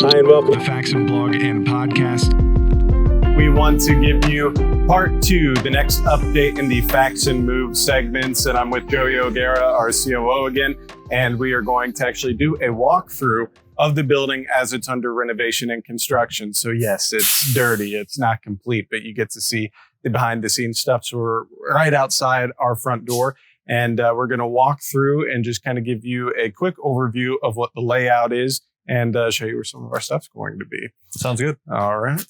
Hi, and welcome to the Faxon blog and podcast. We want to give you part 2, the next update in the Faxon Move segments. And I'm with Joey O'Gara, our COO again. And we are going to actually do a walkthrough of the building as it's under renovation and construction. So yes, it's dirty, it's not complete, but you get to see the behind the scenes stuff. So we're right outside our front door. And we're going to walk through and just kind of give you a quick overview of what the layout is and show you where some of our stuff's going to be. Sounds good. All right.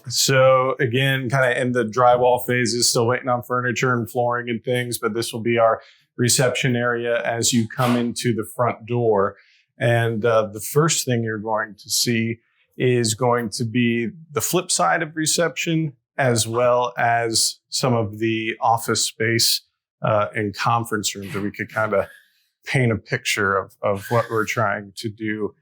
So again, kind of in the drywall phases, still waiting on furniture and flooring and things, but this will be our reception area as you come into the front door. And the first thing you're going to see is going to be the flip side of reception, as well as some of the office space and conference rooms that we could kind of paint a picture of what we're trying to do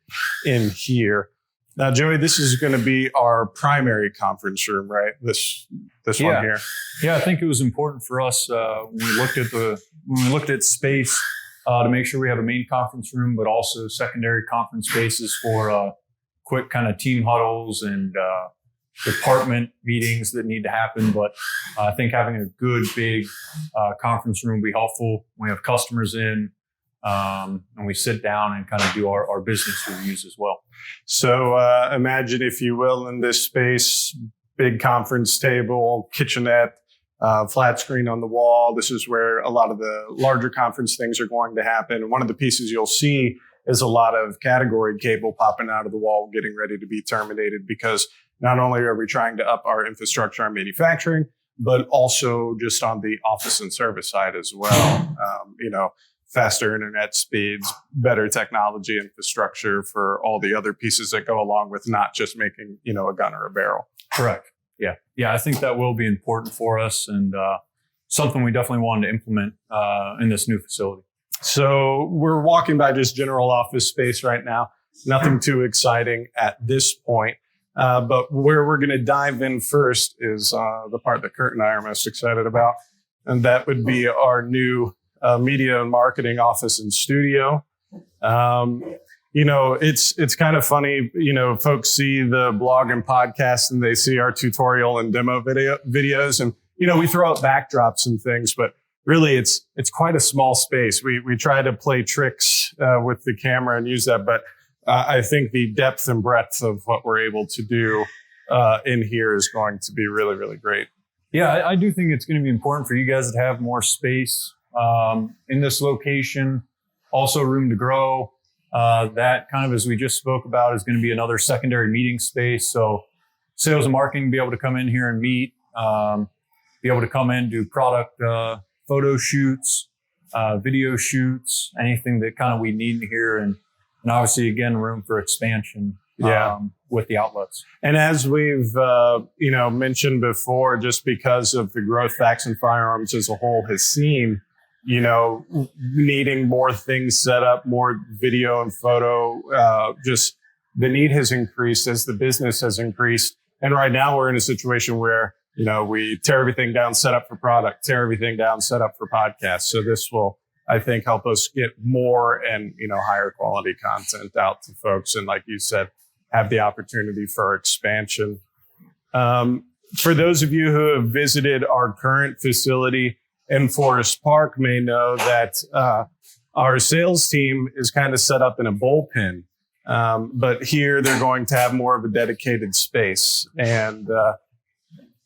in here. Now, Joey, this is going to be our primary conference room, right? This one here. Yeah, I think it was important for us when we looked at space to make sure we have a main conference room, but also secondary conference spaces for quick kind of team huddles and department meetings that need to happen. But I think having a good big conference room will be helpful when we have customers in and we sit down and kind of do our business reviews as well. So imagine, if you will, in this space, big conference table, kitchenette, flat screen on the wall. This is where a lot of the larger conference things are going to happen. One of the pieces you'll see is a lot of category cable popping out of the wall, getting ready to be terminated, because not only are we trying to up our infrastructure on manufacturing, but also just on the office and service side as well. Faster internet speeds, better technology infrastructure for all the other pieces that go along with not just making, a gun or a barrel. Correct. Yeah. I think that will be important for us, and something we definitely wanted to implement in this new facility. So we're walking by just general office space right now. Nothing too exciting at this point. But where we're going to dive in first is the part that Kurt and I are most excited about. And that would be our new media and marketing office and studio. It's kind of funny, folks see the blog and podcast and they see our tutorial and demo videos. And, we throw out backdrops and things, but really it's quite a small space. We try to play tricks with the camera and use that, but I think the depth and breadth of what we're able to do in here is going to be really, really great. Yeah, I do think it's going to be important for you guys to have more space in this location. Also room to grow. That kind of, as we just spoke about, is going to be another secondary meeting space. So sales and marketing be able to come in here and meet, be able to come in, do product photo shoots, video shoots, anything that kind of we need here. And obviously, again, room for expansion with the outlets. And as we've, mentioned before, just because of the growth Faxon Firearms as a whole has seen, needing more things set up, more video and photo, just the need has increased as the business has increased. And right now we're in a situation where, we tear everything down, set up for product, tear everything down, set up for podcasts. So this will, I think, help us get more and, higher quality content out to folks. And like you said, have the opportunity for expansion. For those of you who have visited our current facility in Forest Park may know that our sales team is kind of set up in a bullpen. But here they're going to have more of a dedicated space. And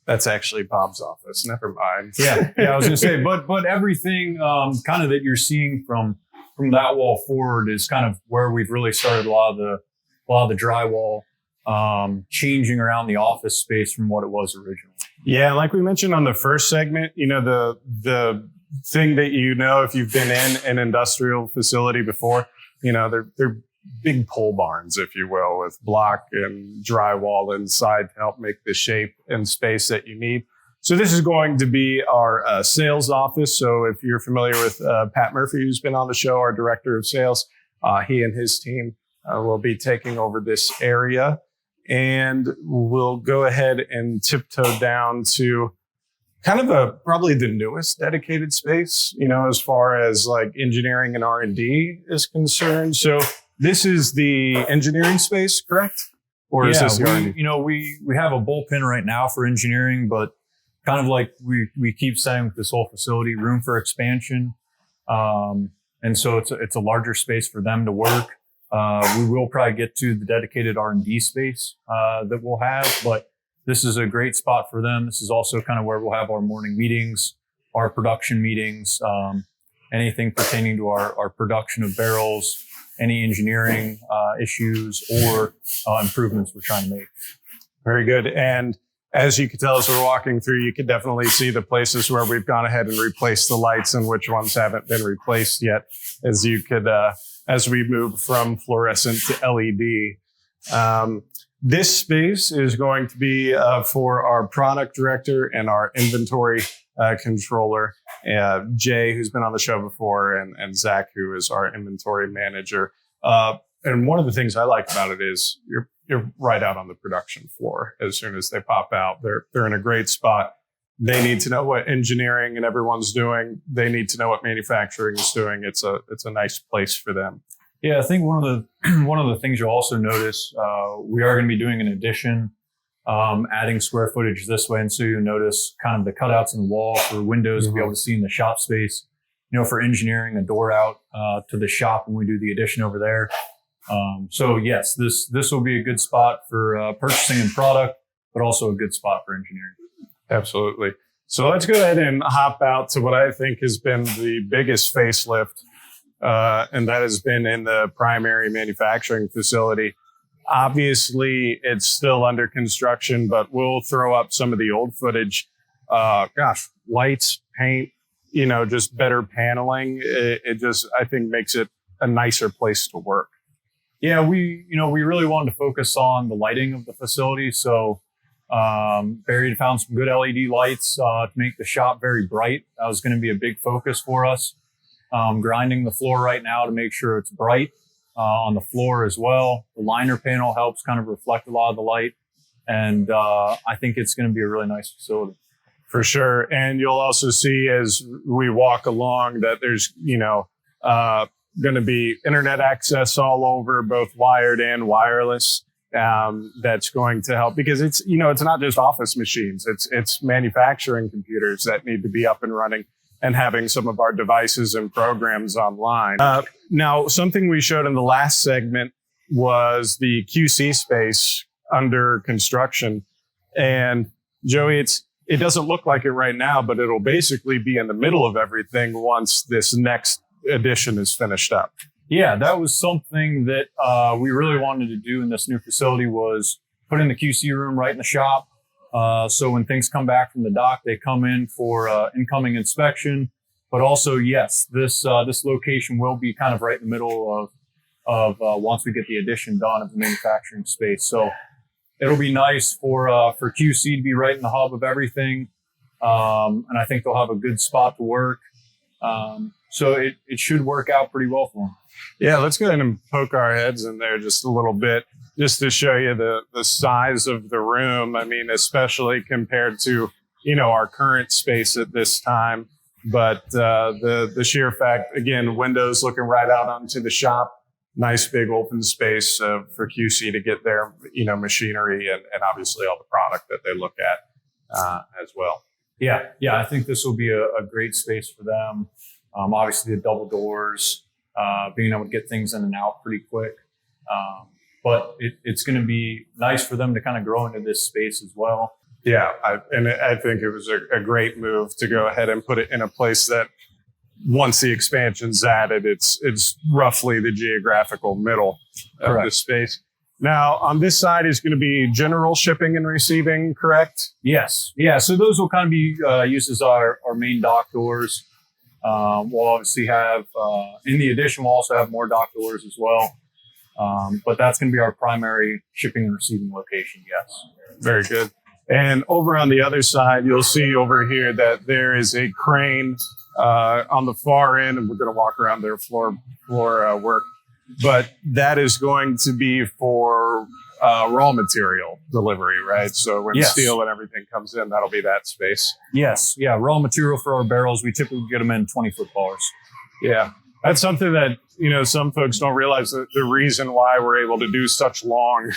that's actually Bob's office. Never mind. Yeah, I was going to say, but everything kind of that you're seeing from that wall forward is kind of where we've really started a lot of the drywall changing around the office space from what it was originally. Yeah, like we mentioned on the first segment, the thing that if you've been in an industrial facility before, they're big pole barns, if you will, with block and drywall inside to help make the shape and space that you need. So this is going to be our sales office. So if you're familiar with Pat Murphy, who's been on the show, our director of sales, he and his team will be taking over this area. And we'll go ahead and tiptoe down to kind of probably the newest dedicated space, as far as like engineering and R&D is concerned. So this is the engineering space, correct? Or is this we have a bullpen right now for engineering, but kind of like we keep saying with this whole facility, room for expansion. And so it's a larger space for them to work. We will probably get to the dedicated R&D space that we'll have, but this is a great spot for them. This is also kind of where we'll have our morning meetings, our production meetings, anything pertaining to our production of barrels, any engineering issues or improvements we're trying to make. Very good. And as you can tell, as we're walking through, you can definitely see the places where we've gone ahead and replaced the lights and which ones haven't been replaced yet, as you could, as we move from fluorescent to LED. This space is going to be for our product director and our inventory controller, Jay, who's been on the show before, and Zach, who is our inventory manager. And one of the things I like about it is you're right out on the production floor. As soon as they pop out, they're in a great spot. They need to know what engineering and everyone's doing. They need to know what manufacturing is doing. It's a nice place for them. Yeah, I think one of the things you'll also notice, we are going to be doing an addition, adding square footage this way, and so you'll notice kind of the cutouts in the wall for windows to be able to see in the shop space. For engineering, a door out to the shop when we do the addition over there. So yes, this will be a good spot for purchasing and product, but also a good spot for engineering. Absolutely. So let's go ahead and hop out to what I think has been the biggest facelift, and that has been in the primary manufacturing facility. Obviously, it's still under construction, but we'll throw up some of the old footage. Lights, paint, just better paneling. It just, I think, makes it a nicer place to work. Yeah, we really wanted to focus on the lighting of the facility. So Barry had found some good LED lights to make the shop very bright. That was going to be a big focus for us. Grinding the floor right now to make sure it's bright on the floor as well. The liner panel helps kind of reflect a lot of the light. And I think it's going to be a really nice facility. For sure. And you'll also see as we walk along that there's, going to be internet access all over, both wired and wireless. That's going to help because it's not just office machines. It's manufacturing computers that need to be up and running and having some of our devices and programs online. Now, something we showed in the last segment was the QC space under construction. And Joey, it doesn't look like it right now, but it'll basically be in the middle of everything once this next addition is finished up. Yeah, that was something that we really wanted to do in this new facility was put in the QC room right in the shop. So when things come back from the dock, they come in for incoming inspection. But also, yes, this location will be kind of right in the middle of once we get the addition done of the manufacturing space. So it'll be nice for QC to be right in the hub of everything. And I think they'll have a good spot to work. So it should work out pretty well for them. Yeah, let's go ahead and poke our heads in there just a little bit, just to show you the size of the room. I mean, especially compared to, our current space at this time. But the sheer fact, again, windows looking right out onto the shop, nice big open space for QC to get their, machinery and obviously all the product that they look at as well. Yeah, I think this will be a great space for them. Obviously, the double doors, being able to get things in and out pretty quick. But it's going to be nice for them to kind of grow into this space as well. Yeah, I think it was a great move to go ahead and put it in a place that once the expansion's added, it's roughly the geographical middle of the space. Now, on this side is going to be general shipping and receiving, correct? Yes. Yeah, so those will kind of be used as our main dock doors. We'll obviously have, in the addition, we'll also have more dock doors as well. But that's going to be our primary shipping and receiving location, yes. Very good. And over on the other side, you'll see over here that there is a crane on the far end, and we're going to walk around their floor work. But that is going to be for raw material delivery, right? So when steel and everything comes in, that'll be that space. Yes. Yeah. Raw material for our barrels, we typically get them in 20-foot bars. Yeah. That's something that, some folks don't realize, that the reason why we're able to do such long,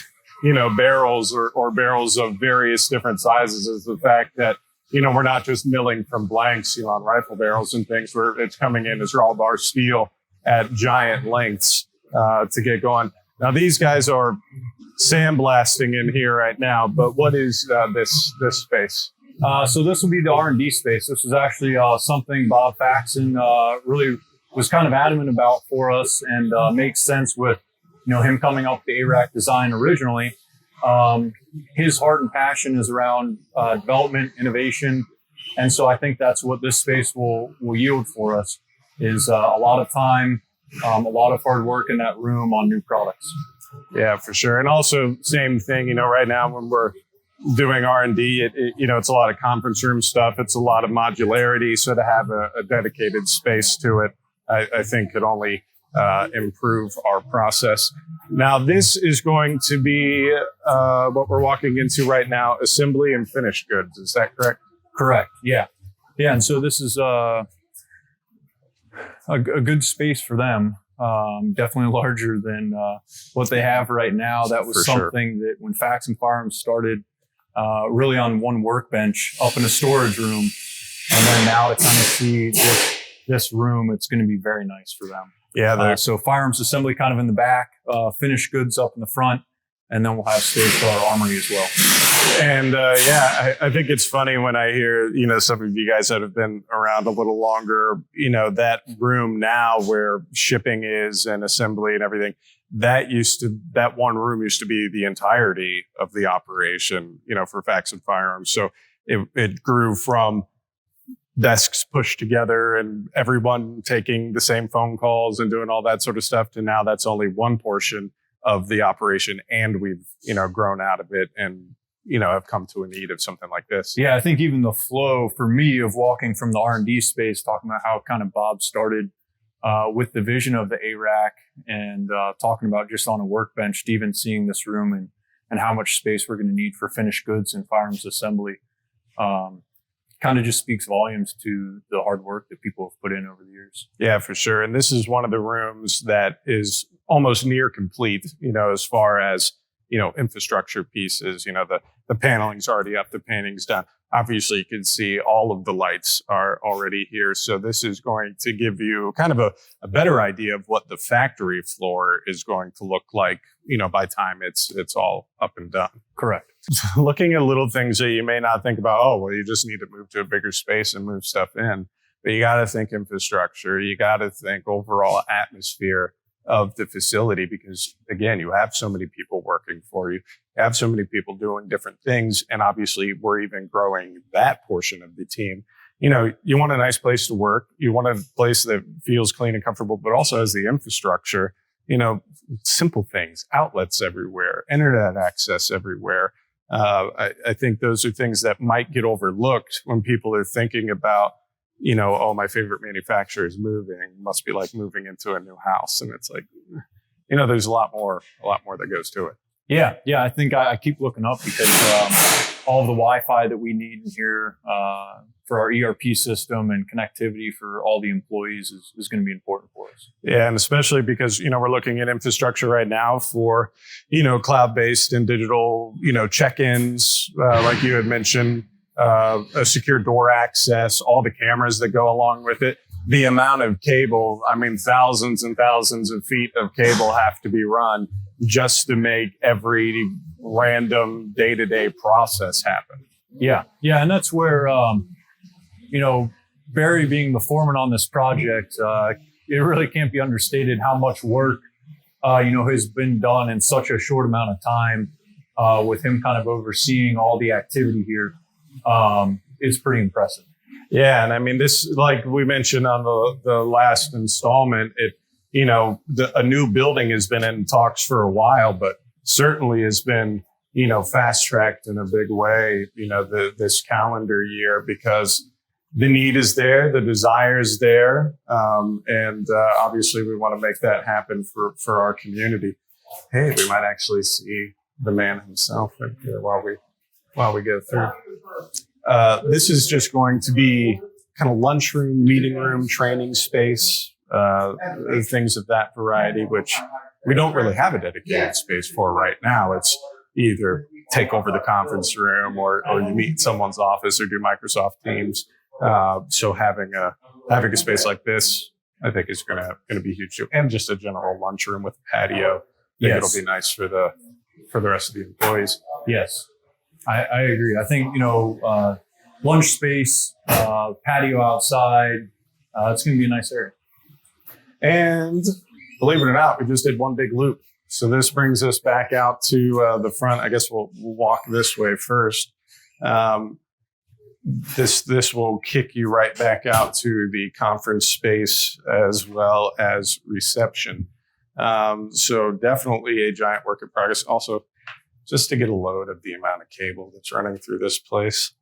barrels or barrels of various different sizes is the fact that, we're not just milling from blanks, on rifle barrels and things where it's coming in as raw bar steel at giant lengths to get going. Now, these guys are sandblasting in here right now, but what is this space? So this will be the R&D space. This is actually something Bob Faxon really was kind of adamant about for us, and makes sense with him coming up with the ARAC design originally. His heart and passion is around development, innovation, and so I think that's what this space will yield for us, is a lot of time, a lot of hard work in that room on new products. Yeah, for sure. And also, same thing, right now when we're doing R&D, it's a lot of conference room stuff. It's a lot of modularity. So to have a dedicated space to it, I think could only improve our process. Now, this is going to be what we're walking into right now, assembly and finished goods. Is that correct? Correct. Yeah. Yeah. And so this is a good space for them. Definitely larger than what they have right now. That was something that when Faxon Firearms started, really on one workbench up in a storage room, and then now to kind of see this room, it's going to be very nice for them. Yeah. So firearms assembly kind of in the back, finished goods up in the front, and then we'll have space for our armory as well. And I think it's funny when I hear, some of you guys that have been around a little longer, that room now where shipping is and assembly and everything, that one room used to be the entirety of the operation, for Faxon Firearms. So it grew from desks pushed together and everyone taking the same phone calls and doing all that sort of stuff to now that's only one portion of the operation. And we've, grown out of it and, have come to a need of something like this. Yeah, I think even the flow for me of walking from the R&D space, talking about how kind of Bob started with the vision of the ARAC and talking about just on a workbench, to even seeing this room and how much space we're going to need for finished goods and firearms assembly. Kind of just speaks volumes to the hard work that people have put in over the years. Yeah, for sure. And this is one of the rooms that is almost near complete, as far as, infrastructure pieces, the paneling's already up, the painting's done. Obviously, you can see all of the lights are already here. So this is going to give you kind of a better idea of what the factory floor is going to look like, by time it's all up and done. Correct. Looking at little things that you may not think about, you just need to move to a bigger space and move stuff in. But you got to think infrastructure. You got to think overall atmosphere of the facility, because again, you have so many people working for you. You have so many people doing different things. And obviously we're even growing that portion of the team. You want a nice place to work. You want a place that feels clean and comfortable, but also has the infrastructure, simple things, outlets everywhere, internet access everywhere. I think those are things that might get overlooked when people are thinking about, my favorite manufacturer is moving, must be like moving into a new house. And it's like, there's a lot more that goes to it. Yeah. Yeah. I think I keep looking up because all of the Wi-Fi that we need in here for our ERP system and connectivity for all the employees is going to be important for us. Yeah. And especially because, we're looking at infrastructure right now for, cloud-based and digital, check-ins, like you had mentioned, a secure door access, all the cameras that go along with it. The amount of cable, thousands and thousands of feet of cable have to be run just to make every random day-to-day process happen. Yeah. Yeah. And that's where, Barry being the foreman on this project, it really can't be understated how much work, has been done in such a short amount of time, with him kind of overseeing all the activity here. Is pretty impressive. Yeah. And this, like we mentioned on the last installment, a new building has been in talks for a while, but certainly has been, fast tracked in a big way, this calendar year, because the need is there, the desire is there. And obviously we want to make that happen for our community. Hey, we might actually see the man himself in here while we go through. This is just going to be kind of lunchroom, meeting room, training space, things of that variety, which we don't really have a dedicated space for right now. It's either take over the conference room or you meet in someone's office or do Microsoft Teams. So having a space like this, I think is going to be huge too. And just a general lunchroom with a patio. I think it'll be nice for the rest of the employees. Yes, I agree. I think, lunch space, patio outside, it's going to be a nice area. And believe it or not, we just did one big loop. So this brings us back out to the front. I guess we'll walk this way first. This will kick you right back out to the conference space as well as reception. So definitely a giant work in progress. Also, just to get a load of the amount of cable that's running through this place.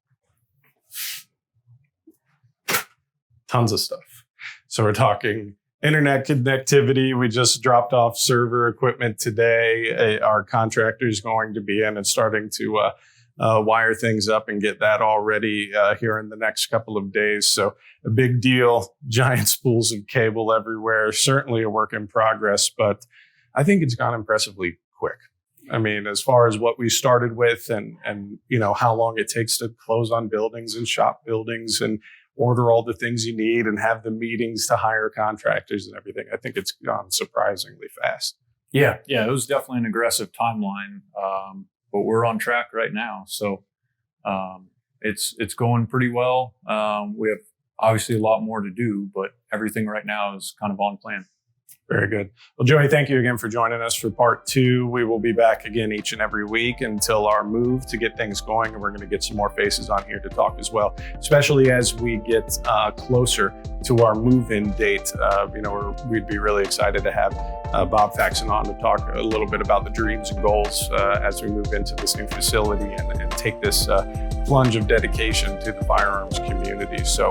Tons of stuff. So we're talking internet connectivity. We just dropped off server equipment today. Our contractor is going to be in and starting to wire things up and get that all ready here in the next couple of days. So a big deal, giant spools of cable everywhere. Certainly a work in progress, but I think it's gone impressively quick. I mean, as far as what we started with and how long it takes to close on buildings and shop buildings and order all the things you need and have the meetings to hire contractors and everything, I think it's gone surprisingly fast. Yeah, it was definitely an aggressive timeline, but we're on track right now. So it's going pretty well. We have obviously a lot more to do, but everything right now is kind of on plan. Very good. Well, Joey, thank you again for joining us for part 2. We will be back again each and every week until our move to get things going. And we're going to get some more faces on here to talk as well, especially as we get closer to our move-in date. We'd be really excited to have Bob Faxon on to talk a little bit about the dreams and goals as we move into this new facility and take this plunge of dedication to the firearms community. So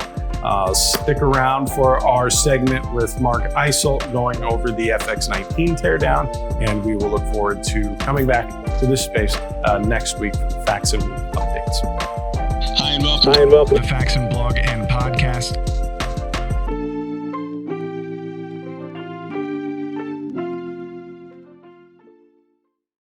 stick around for our segment with Mark Eisel going over the FX19 teardown, and we will look forward to coming back to this space next week for the Faxon updates. Hi and welcome to the Faxon blog and podcast.